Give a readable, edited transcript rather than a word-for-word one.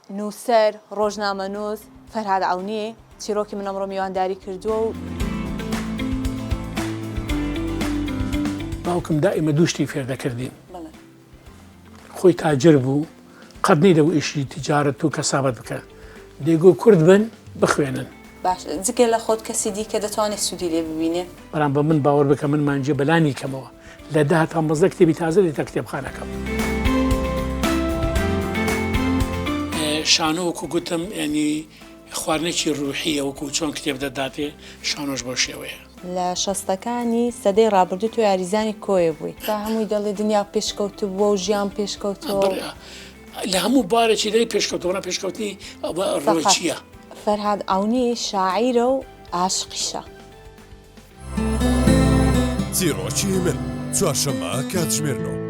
نووسەر ڕۆژنامەنووس فەرهاد عەونی چیرۆکی من ئەمڕۆ میوانداری کردووە و باوکم دائما دوو شتی فێر دەکردین خۆی تاجر بوو قەت نەیدەبوو ئیشی تیجارەت و کەسابەت بکە دێگۆ کورد بن بخوێنن باش جگە لە خۆت کەسی دیکە دەتوانێت سوودی لێ ببینێ بەڵام بە من باوەڕ بکە من مانجێ بەلانی کەمەوە لە 10 تا 15 کتێبی تازە دێتە کتێبخانەکەم شانۆ وەکو گوتم ینی خواردنێکی ڕوحیە وەکو چۆن کتێب دەداتێ شانۆش بۆ شێوەیە لە شەستەکانی سەدەی ڕابردوو تو یاریزانی کۆیە بووی تا هەمووی دەڵێ دنیا پێشکەوت بووە و ژیان پێشکەوتەوە لە هەموو بارێکی دەی پێشکەوتەوە پێشکەوتنی ڕۆچیە فەرهاد عەونی شاعیرە و عاشقیشە چیرۆکی من چوارشەممە کاتژمێر 9